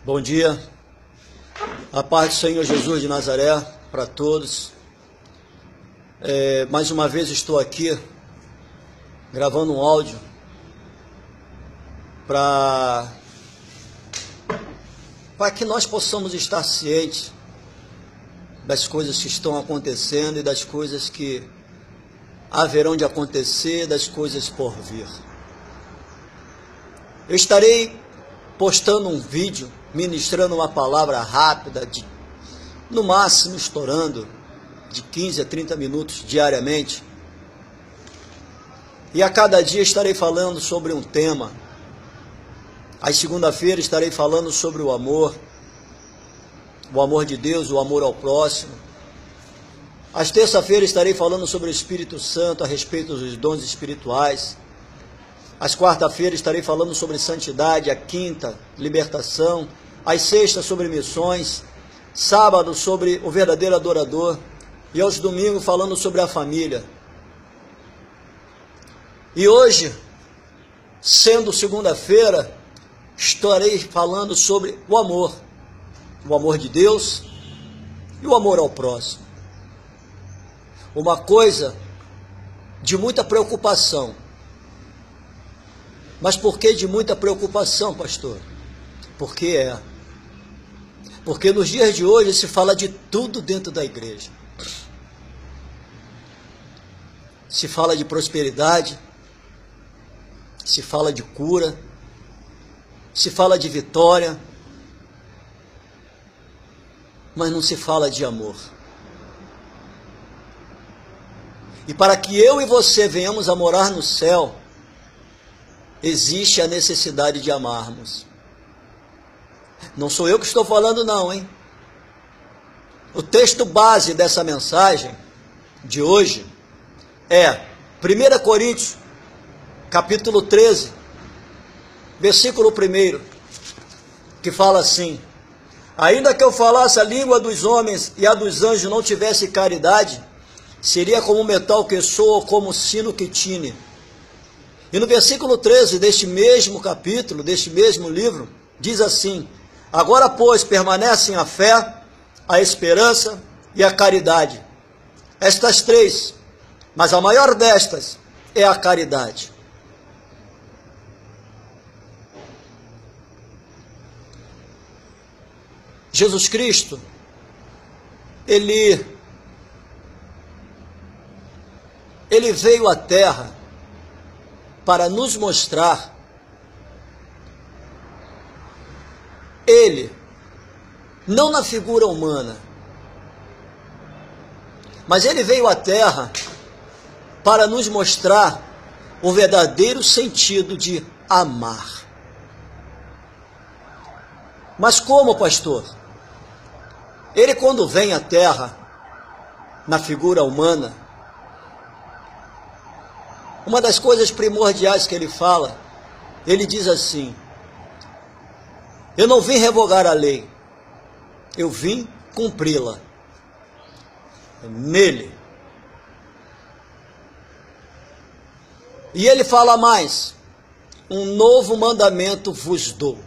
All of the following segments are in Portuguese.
Bom dia, a paz do Senhor Jesus de Nazaré para todos. Mais uma vez estou aqui gravando um áudio para que nós possamos estar cientes das coisas que estão acontecendo e das coisas que haverão de acontecer, das coisas por vir. Eu estarei postando um vídeo, ministrando uma palavra rápida, no máximo estourando de 15 a 30 minutos diariamente. E a cada dia estarei falando sobre um tema. Às segunda-feira estarei falando sobre o amor de Deus, o amor ao próximo. Às terça-feira estarei falando sobre o Espírito Santo, a respeito dos dons espirituais. Às quarta-feira estarei falando sobre santidade, a quinta, libertação. Às sextas, sobre missões. Sábado, sobre o verdadeiro adorador. E aos domingos, falando sobre a família. E hoje, sendo segunda-feira, estarei falando sobre o amor. O amor de Deus e o amor ao próximo. Uma coisa de muita preocupação. Mas por que de muita preocupação, pastor? Porque nos dias de hoje se fala de tudo dentro da igreja. Se fala de prosperidade, se fala de cura, se fala de vitória, mas não se fala de amor. E para que eu e você venhamos a morar no céu, existe a necessidade de amarmos. Não sou eu que estou falando não, hein? O texto base dessa mensagem de hoje é 1 Coríntios, capítulo 13, versículo 1, que fala assim: ainda que eu falasse a língua dos homens e a dos anjos não tivesse caridade, seria como metal que soa ou como sino que tine. E no versículo 13 deste mesmo capítulo, deste mesmo livro, diz assim: agora, pois, permanecem a fé, a esperança e a caridade. Estas três, mas a maior destas é a caridade. Jesus Cristo, ele veio à terra para nos mostrar, ele, não na figura humana, mas ele veio à terra para nos mostrar o verdadeiro sentido de amar. Mas como, pastor? Ele, quando vem à terra, na figura humana, uma das coisas primordiais que ele fala, ele diz assim: eu não vim revogar a lei, eu vim cumpri-la. Nele. E ele fala mais: um novo mandamento vos dou.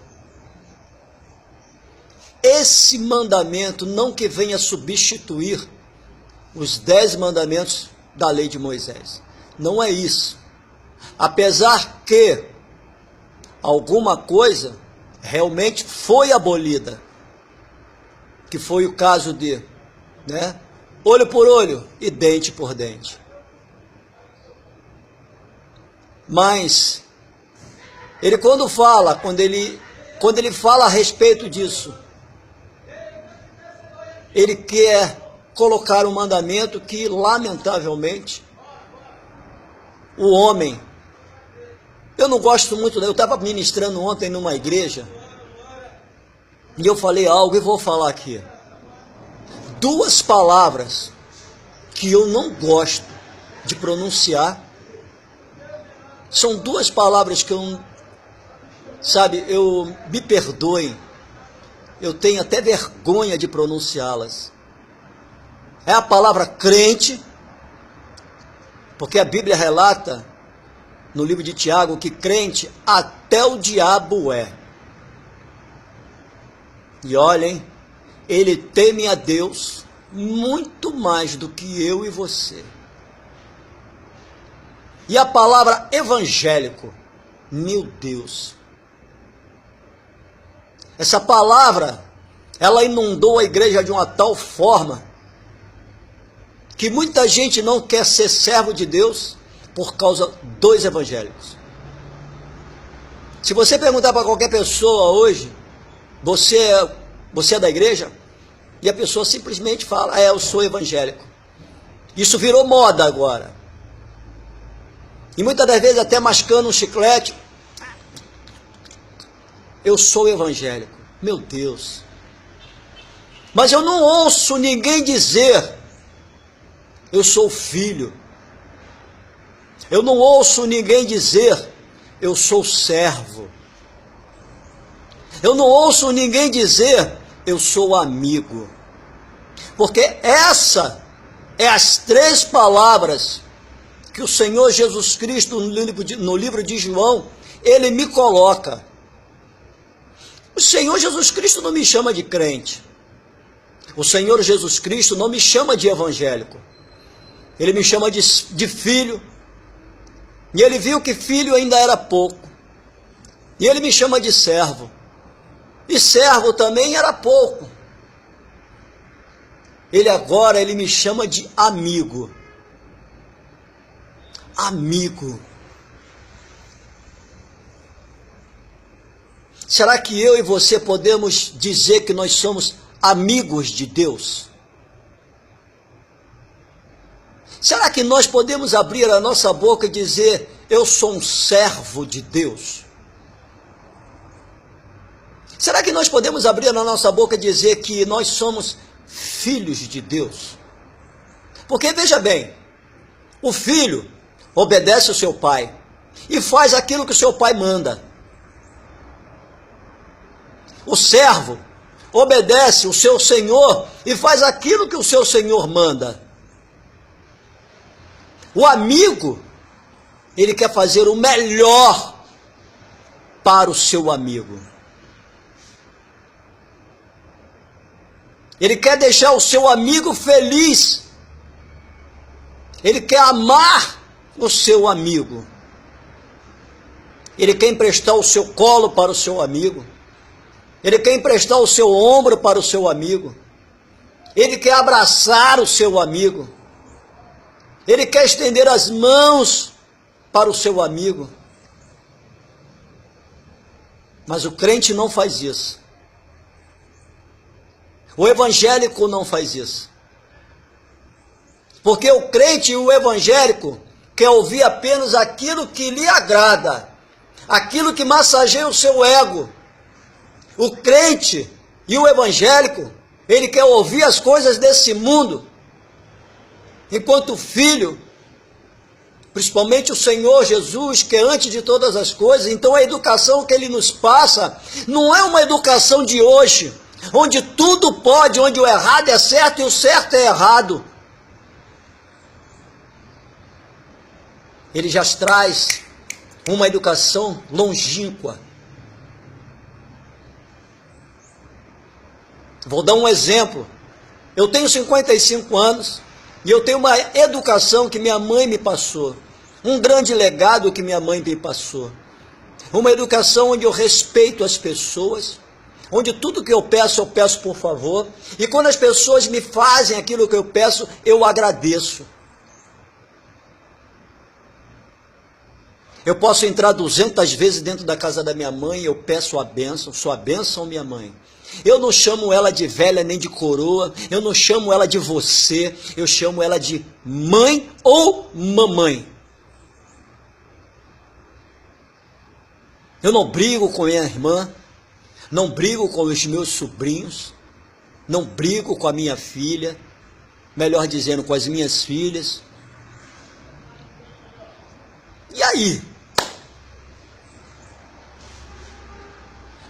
Esse mandamento não que venha substituir os 10 mandamentos da lei de Moisés. Não é isso. Apesar que alguma coisa realmente foi abolida, que foi o caso de, olho por olho e dente por dente. Mas ele quando ele fala a respeito disso, ele quer colocar um mandamento que, lamentavelmente, o homem, eu não gosto muito, eu estava ministrando ontem numa igreja, e eu falei algo e vou falar aqui. 2 palavras que eu não gosto de pronunciar, são 2 palavras que eu me perdoem, eu tenho até vergonha de pronunciá-las. É a palavra crente, porque a Bíblia relata no livro de Tiago que crente até o diabo é. E olhem, ele teme a Deus muito mais do que eu e você. E a palavra evangélico, meu Deus, essa palavra, ela inundou a igreja de uma tal forma que muita gente não quer ser servo de Deus por causa dos evangélicos. Se você perguntar para qualquer pessoa hoje, você é da igreja? E a pessoa simplesmente fala, eu sou evangélico. Isso virou moda agora. E muitas das vezes até mascando um chiclete, eu sou evangélico. Meu Deus. Mas eu não ouço ninguém dizer, eu sou filho. Eu não ouço ninguém dizer, eu sou servo. Eu não ouço ninguém dizer, eu sou amigo. Porque essa é as 3 palavras que o Senhor Jesus Cristo, no livro de João, ele me coloca. O Senhor Jesus Cristo não me chama de crente. O Senhor Jesus Cristo não me chama de evangélico. Ele me chama de filho. E ele viu que filho ainda era pouco. E ele me chama de servo. E servo também era pouco. Ele me chama de amigo. Amigo. Será que eu e você podemos dizer que nós somos amigos de Deus? Será que nós podemos abrir a nossa boca e dizer, eu sou um servo de Deus? Será que nós podemos abrir a nossa boca e dizer que nós somos filhos de Deus? Porque veja bem, o filho obedece ao seu pai e faz aquilo que o seu pai manda. O servo obedece o seu senhor e faz aquilo que o seu senhor manda. O amigo, ele quer fazer o melhor para o seu amigo. Ele quer deixar o seu amigo feliz. Ele quer amar o seu amigo. Ele quer emprestar o seu colo para o seu amigo. Ele quer emprestar o seu ombro para o seu amigo. Ele quer abraçar o seu amigo. Ele quer estender as mãos para o seu amigo. Mas o crente não faz isso. O evangélico não faz isso. Porque o crente e o evangélico quer ouvir apenas aquilo que lhe agrada, aquilo que massageia o seu ego. O crente e o evangélico, ele quer ouvir as coisas desse mundo, enquanto o filho, principalmente o Senhor Jesus, que é antes de todas as coisas, então a educação que ele nos passa não é uma educação de hoje, onde tudo pode, onde o errado é certo e o certo é errado. Ele já traz uma educação longínqua. Vou dar um exemplo. Eu tenho 55 anos e eu tenho uma educação que minha mãe me passou. Um grande legado que minha mãe me passou. Uma educação onde eu respeito as pessoas, onde tudo que eu peço por favor. E quando as pessoas me fazem aquilo que eu peço, eu agradeço. Eu posso entrar 200 vezes dentro da casa da minha mãe e eu peço a bênção, sua bênção, minha mãe. Eu não chamo ela de velha nem de coroa, eu não chamo ela de você, eu chamo ela de mãe ou mamãe. Eu não brigo com minha irmã, não brigo com os meus sobrinhos, não brigo com a minha filha, melhor dizendo, com as minhas filhas. E aí?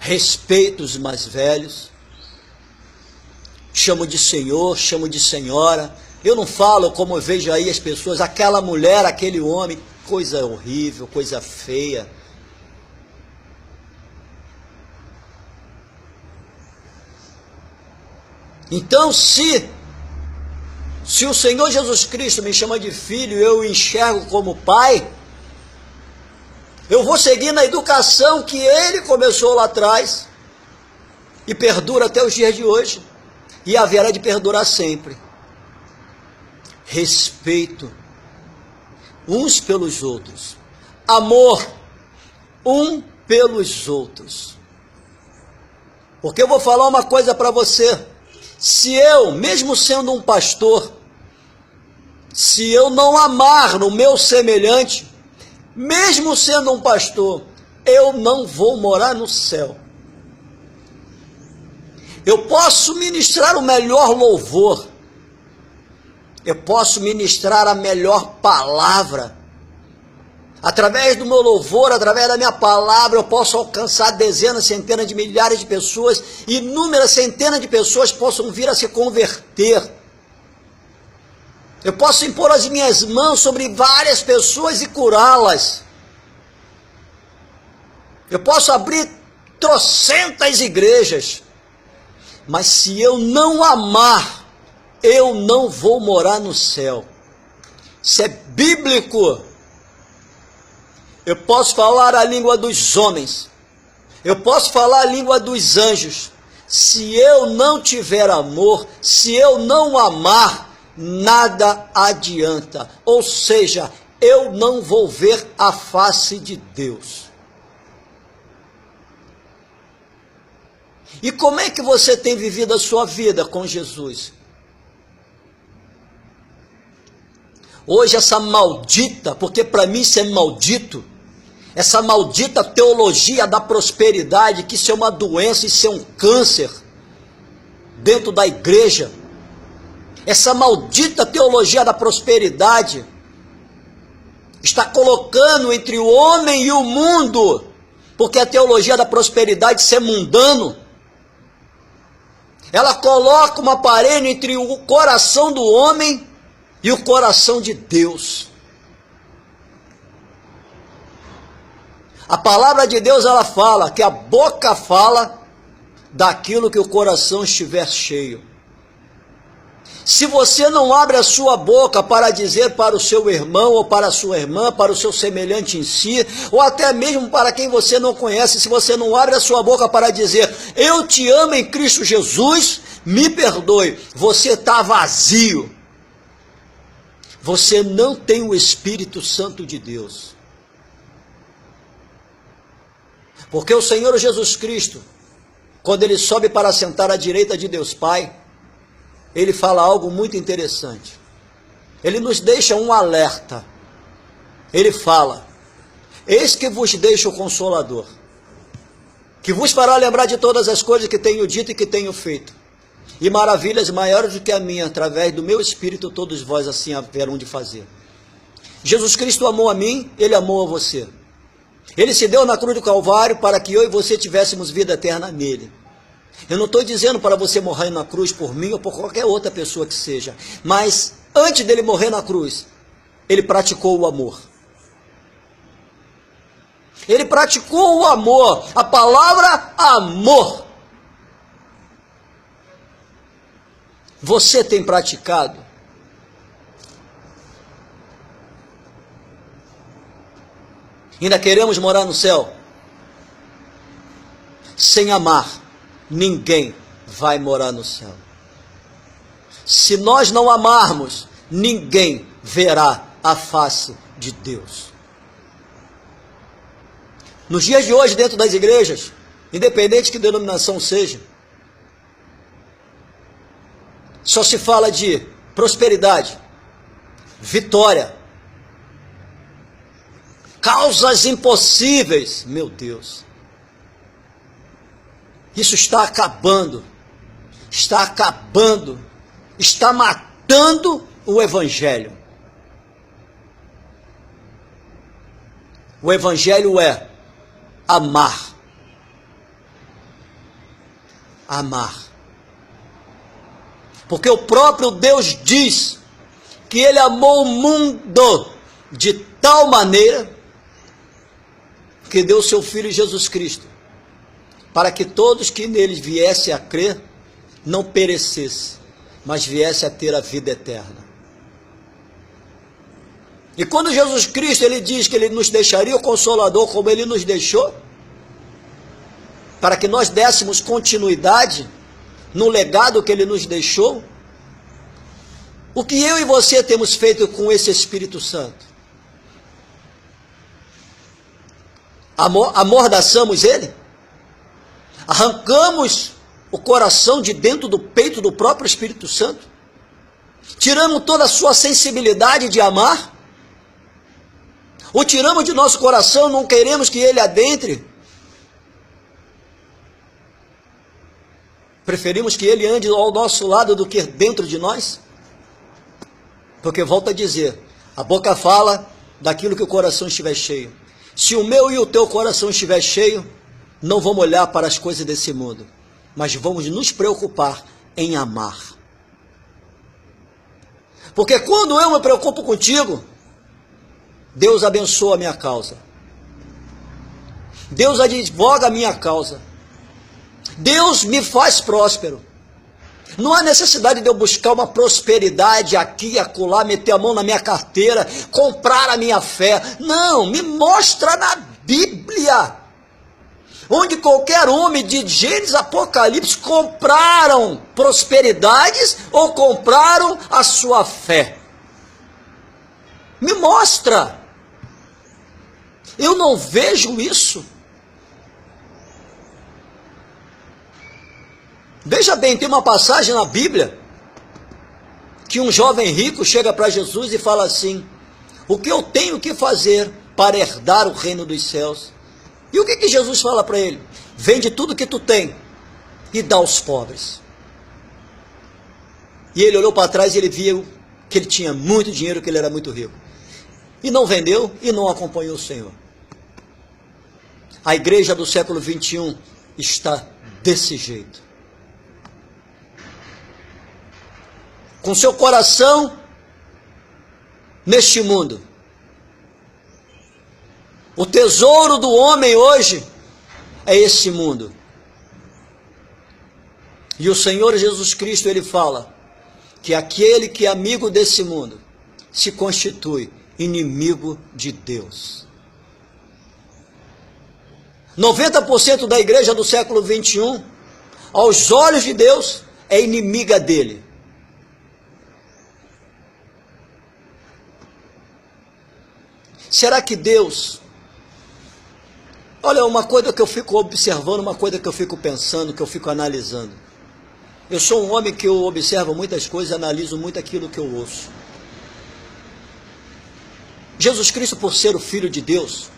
Respeito os mais velhos, chamo de senhor, chamo de senhora. Eu não falo como eu vejo aí as pessoas, aquela mulher, aquele homem, coisa horrível, coisa feia. Então, se o Senhor Jesus Cristo me chama de filho e eu o enxergo como pai, eu vou seguir na educação que ele começou lá atrás e perdura até os dias de hoje e haverá de perdurar sempre. Respeito uns pelos outros, amor um pelos outros. Porque eu vou falar uma coisa para você: se eu, mesmo sendo um pastor, se eu não amar no meu semelhante, mesmo sendo um pastor, eu não vou morar no céu. Eu posso ministrar o melhor louvor, eu posso ministrar a melhor palavra, através do meu louvor, através da minha palavra, eu posso alcançar dezenas, centenas de milhares de pessoas, inúmeras centenas de pessoas possam vir a se converter. Eu posso impor as minhas mãos sobre várias pessoas e curá-las. Eu posso abrir trocentas igrejas, mas se eu não amar, eu não vou morar no céu. Isso é bíblico. Eu posso falar a língua dos homens, eu posso falar a língua dos anjos, se eu não tiver amor, se eu não amar, nada adianta. Ou seja, eu não vou ver a face de Deus. E como é que você tem vivido a sua vida com Jesus? Hoje essa maldita, porque para mim isso é maldito, essa maldita teologia da prosperidade, que isso é uma doença, isso é um câncer dentro da igreja. Essa maldita teologia da prosperidade está colocando entre o homem e o mundo, porque a teologia da prosperidade, isso é mundano. Ela coloca uma parede entre o coração do homem e o coração de Deus. A palavra de Deus, ela fala que a boca fala daquilo que o coração estiver cheio. Se você não abre a sua boca para dizer para o seu irmão ou para a sua irmã, para o seu semelhante em si, ou até mesmo para quem você não conhece, se você não abre a sua boca para dizer, eu te amo em Cristo Jesus, me perdoe, você está vazio. Você não tem o Espírito Santo de Deus. Porque o Senhor Jesus Cristo, quando ele sobe para sentar à direita de Deus Pai, ele fala algo muito interessante. Ele nos deixa um alerta. Ele fala, eis que vos deixo o Consolador, que vos fará lembrar de todas as coisas que tenho dito e que tenho feito. E maravilhas maiores do que a minha, através do meu Espírito, todos vós assim haverão de fazer. Jesus Cristo amou a mim, ele amou a você. Ele se deu na cruz do Calvário para que eu e você tivéssemos vida eterna nele. Eu não estou dizendo para você morrer na cruz por mim ou por qualquer outra pessoa que seja, mas antes dele morrer na cruz, ele praticou o amor. Ele praticou o amor, a palavra amor. Você tem praticado? Ainda queremos morar no céu? Sem amar, ninguém vai morar no céu. Se nós não amarmos, ninguém verá a face de Deus. Nos dias de hoje, dentro das igrejas, independente que denominação seja, só se fala de prosperidade, vitória, causas impossíveis. Meu Deus, isso está acabando, está matando o Evangelho. O Evangelho é amar. Amar. Porque o próprio Deus diz que ele amou o mundo de tal maneira que deu seu Filho Jesus Cristo, para que todos que neles viessem a crer não perecesse, mas viesse a ter a vida eterna. E quando Jesus Cristo, ele diz que ele nos deixaria o Consolador como ele nos deixou, para que nós dessemos continuidade no legado que ele nos deixou, o que eu e você temos feito com esse Espírito Santo? Amordaçamos ele? Arrancamos o coração de dentro do peito do próprio Espírito Santo? Tiramos toda a sua sensibilidade de amar? Ou tiramos de nosso coração, não queremos que ele adentre? Preferimos que ele ande ao nosso lado do que dentro de nós? Porque, volto a dizer, a boca fala daquilo que o coração estiver cheio. Se o meu e o teu coração estiver cheio, não vamos olhar para as coisas desse mundo, mas vamos nos preocupar em amar. Porque quando eu me preocupo contigo, Deus abençoa a minha causa. Deus advoga a minha causa. Deus me faz próspero. Não há necessidade de eu buscar uma prosperidade aqui e acolá, meter a mão na minha carteira, comprar a minha fé. Não, me mostra na Bíblia, onde qualquer homem de Gênesis, Apocalipse compraram prosperidades ou compraram a sua fé. Me mostra. Eu não vejo isso. Veja bem, tem uma passagem na Bíblia que um jovem rico chega para Jesus e fala assim: o que eu tenho que fazer para herdar o reino dos céus? E o que Jesus fala para ele? Vende tudo que tu tem e dá aos pobres. E ele olhou para trás e ele viu que ele tinha muito dinheiro, que ele era muito rico. E não vendeu e não acompanhou o Senhor. A igreja do século 21 está desse jeito. Com seu coração neste mundo. O tesouro do homem hoje é esse mundo. E o Senhor Jesus Cristo, ele fala que aquele que é amigo desse mundo se constitui inimigo de Deus. 90% da igreja do século 21, aos olhos de Deus, é inimiga dele. Será que Deus... Olha, uma coisa que eu fico observando, uma coisa que eu fico pensando, que eu fico analisando. Eu sou um homem que eu observo muitas coisas, analiso muito aquilo que eu ouço. Jesus Cristo, por ser o Filho de Deus,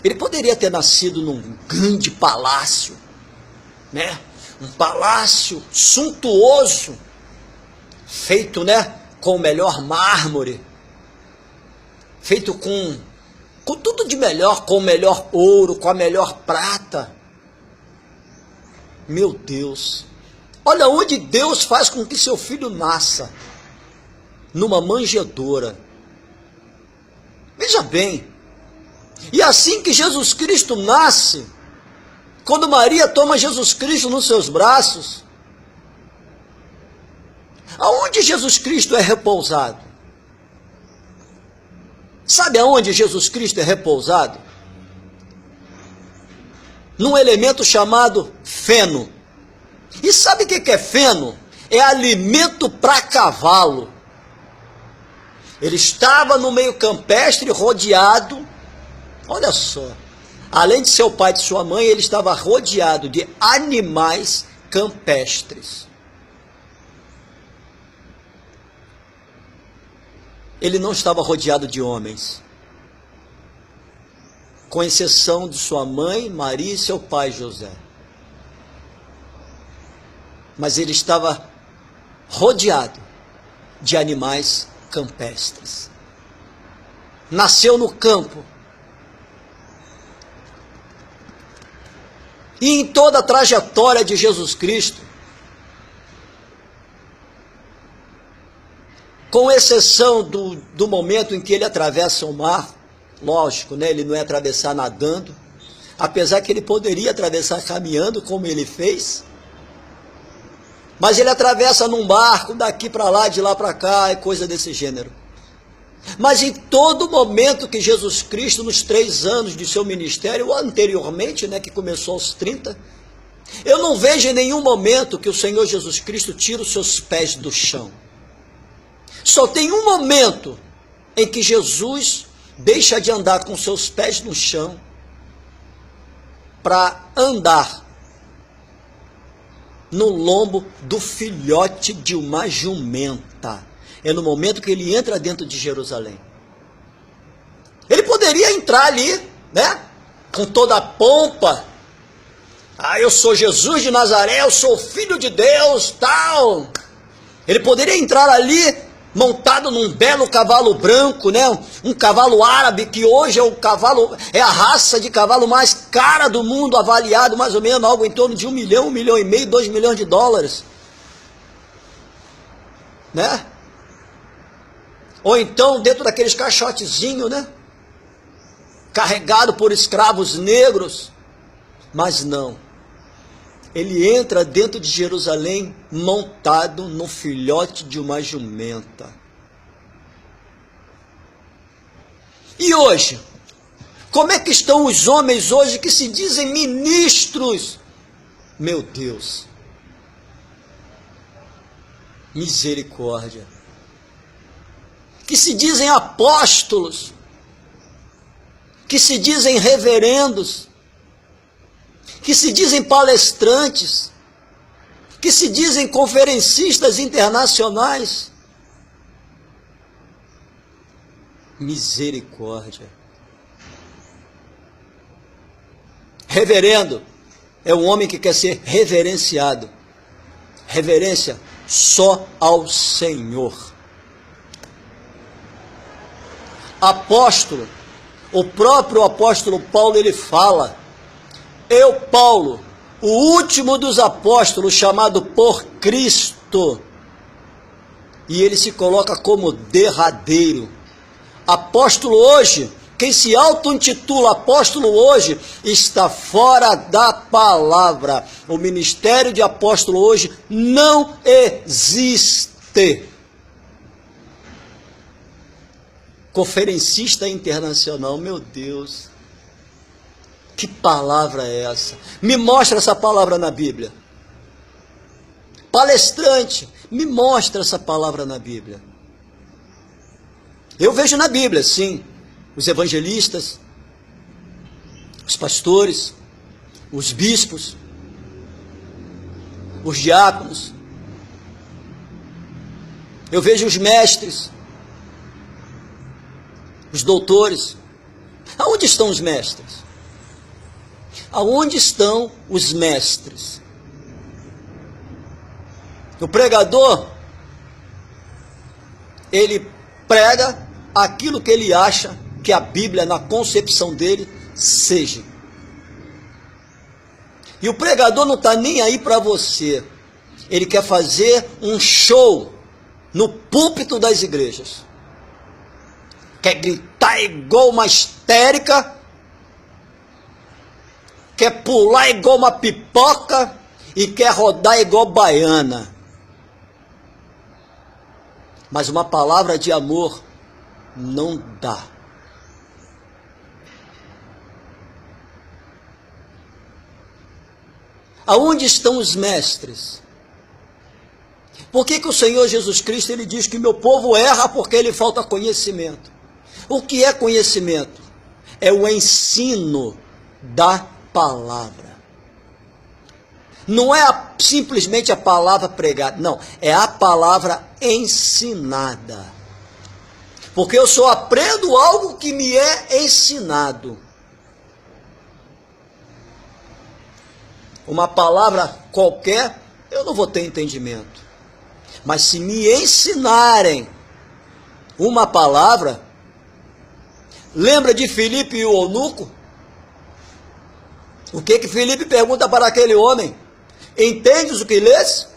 ele poderia ter nascido num grande palácio, né? Um palácio suntuoso, feito, né, com o melhor mármore, feito com tudo de melhor, com o melhor ouro, com a melhor prata. Meu Deus, olha onde Deus faz com que seu filho nasça, numa manjedoura. Veja bem, e assim que Jesus Cristo nasce, quando Maria toma Jesus Cristo nos seus braços, aonde Jesus Cristo é repousado? Sabe aonde Jesus Cristo é repousado? Num elemento chamado feno. E sabe o que é feno? É alimento para cavalo. Ele estava no meio campestre, rodeado, olha só, além de seu pai e de sua mãe, ele estava rodeado de animais campestres. Ele não estava rodeado de homens, com exceção de sua mãe, Maria, e seu pai, José. Mas ele estava rodeado de animais campestres. Nasceu no campo. E em toda a trajetória de Jesus Cristo, com exceção do momento em que ele atravessa o mar, lógico, né, ele não é atravessar nadando, apesar que ele poderia atravessar caminhando, como ele fez. mas ele atravessa num barco, daqui para lá, de lá para cá, e coisa desse gênero. Mas em todo momento que Jesus Cristo, nos 3 anos de seu ministério, ou anteriormente, né, que começou aos 30, eu não vejo em nenhum momento que o Senhor Jesus Cristo tira os seus pés do chão. Só tem um momento em que Jesus deixa de andar com seus pés no chão para andar no lombo do filhote de uma jumenta. É no momento que ele entra dentro de Jerusalém. Ele poderia entrar ali, né, com toda a pompa. Ah, eu sou Jesus de Nazaré, eu sou filho de Deus, tal. Ele poderia entrar ali montado num belo cavalo branco, né? Um cavalo árabe, que hoje é a raça de cavalo mais cara do mundo, avaliado mais ou menos algo em torno de 1 milhão, 1,5 milhão, 2 milhões de dólares. Né? Ou então dentro daqueles caixotezinhos, né? Carregado por escravos negros. Mas não. Ele entra dentro de Jerusalém montado no filhote de uma jumenta. E hoje? Como é que estão os homens hoje que se dizem ministros? Meu Deus. Misericórdia. Que se dizem apóstolos, que se dizem reverendos, que se dizem palestrantes, que se dizem conferencistas internacionais. Misericórdia. Reverendo é um homem que quer ser reverenciado. Reverência só ao Senhor. Apóstolo, o próprio apóstolo Paulo, ele fala: eu, Paulo, o último dos apóstolos, chamado por Cristo, e ele se coloca como derradeiro. Apóstolo hoje, quem se auto-intitula apóstolo hoje, está fora da palavra. O ministério de apóstolo hoje não existe. Conferencista internacional, meu Deus, que palavra é essa? Me mostra essa palavra na Bíblia. Palestrante, me mostra essa palavra na Bíblia. Eu vejo na Bíblia, sim, os evangelistas, os pastores, os bispos, os diáconos. Eu vejo os mestres, os doutores. Aonde estão os mestres? Aonde estão os mestres? O pregador, ele prega aquilo que ele acha que a Bíblia, na concepção dele, seja. E o pregador não está nem aí para você. Ele quer fazer um show no púlpito das igrejas. Quer gritar igual uma histérica, quer pular igual uma pipoca e quer rodar igual baiana. Mas uma palavra de amor não dá. Aonde estão os mestres? Por que o Senhor Jesus Cristo, ele diz que meu povo erra porque ele falta conhecimento? O que é conhecimento? É o ensino da palavra. Não é simplesmente a palavra pregada, não, é a palavra ensinada. Porque eu só aprendo algo que me é ensinado. Uma palavra qualquer, eu não vou ter entendimento. Mas se me ensinarem uma palavra, lembra de Filipe e o eunuco? O que Filipe pergunta para aquele homem? Entendes o que lês?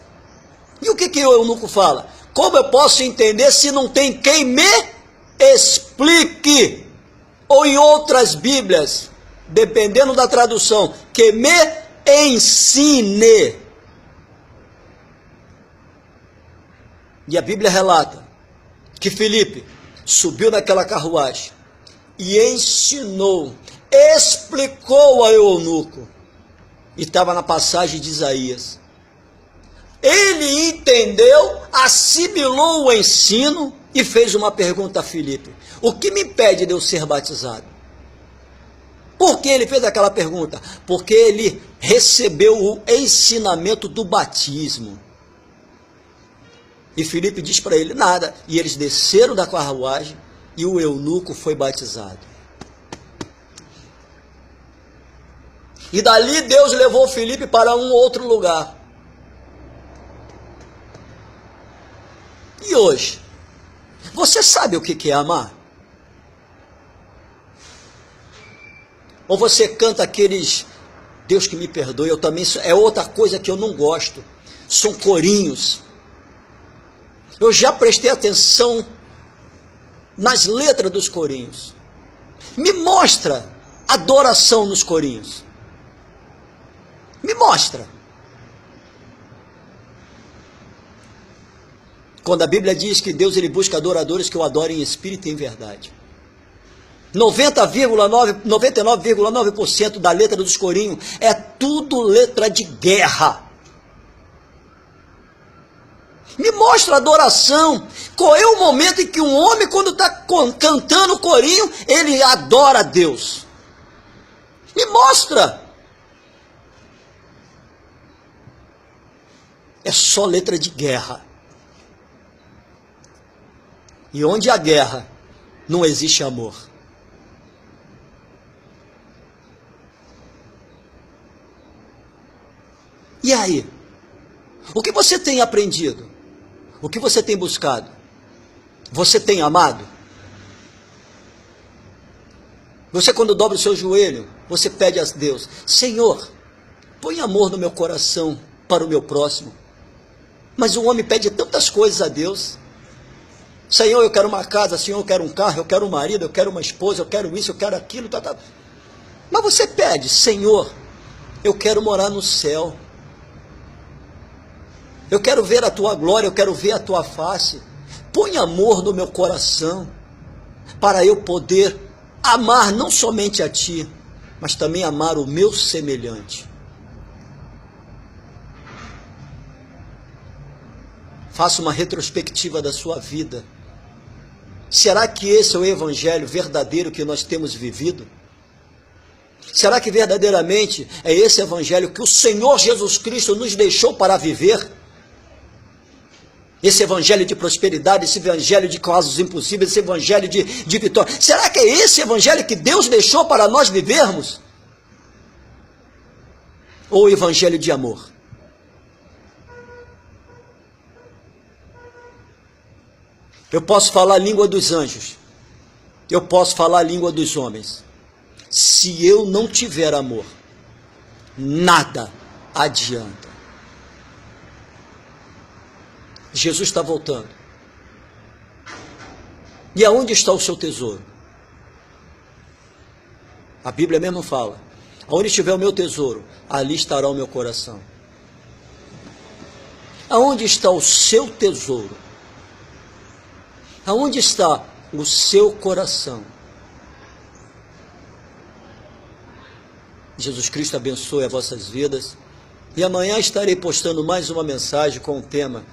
E o que o eunuco fala? Como eu posso entender se não tem quem me explique? Ou em outras Bíblias, dependendo da tradução, que me ensine. E a Bíblia relata que Filipe subiu naquela carruagem e ensinou, explicou ao eunuco. E estava na passagem de Isaías. Ele entendeu, assimilou o ensino e fez uma pergunta a Filipe: o que me impede de eu ser batizado? Por que ele fez aquela pergunta? Porque ele recebeu o ensinamento do batismo. E Filipe diz para ele: nada. E eles desceram da carruagem e o eunuco foi batizado. E dali Deus levou Filipe para um outro lugar. E hoje, você sabe o que é amar? Ou você canta aqueles, Deus que me perdoe, eu também, é outra coisa que eu não gosto, são corinhos. Eu já prestei atenção nas letras dos corinhos. Me mostra adoração nos corinhos. Me mostra. Quando a Bíblia diz que Deus ele busca adoradores que o adorem em espírito e em verdade. 99,9% da letra dos corinhos é tudo letra de guerra. Me mostra adoração. Qual é o momento em que um homem, quando está cantando o corinho, ele adora a Deus? Me mostra. É só letra de guerra. E onde há guerra, não existe amor. E aí? O que você tem aprendido? O que você tem buscado? Você tem amado? Você, quando dobra o seu joelho, você pede a Deus: Senhor, põe amor no meu coração para o meu próximo. Mas o homem pede tantas coisas a Deus. Senhor, eu quero uma casa, Senhor, eu quero um carro, eu quero um marido, eu quero uma esposa, eu quero isso, eu quero aquilo. Tá. Mas você pede: Senhor, eu quero morar no céu. Eu quero ver a tua glória, eu quero ver a tua face. Põe amor no meu coração, para eu poder amar não somente a ti, mas também amar o meu semelhante. Faça uma retrospectiva da sua vida. Será que esse é o evangelho verdadeiro que nós temos vivido? Será que verdadeiramente é esse evangelho que o Senhor Jesus Cristo nos deixou para viver? Esse evangelho de prosperidade, esse evangelho de casos impossíveis, esse evangelho de vitória. Será que é esse evangelho que Deus deixou para nós vivermos? Ou o evangelho de amor? Eu posso falar a língua dos anjos. Eu posso falar a língua dos homens. Se eu não tiver amor, nada adianta. Jesus está voltando. E aonde está o seu tesouro? A Bíblia mesmo fala: aonde estiver o meu tesouro, ali estará o meu coração. Aonde está o seu tesouro? Aonde está o seu coração? Jesus Cristo abençoe as vossas vidas. E amanhã estarei postando mais uma mensagem com o tema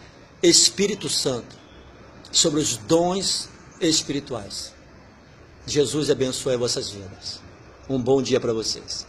Espírito Santo, sobre os dons espirituais. Jesus abençoe as vossas vidas. Um bom dia para vocês.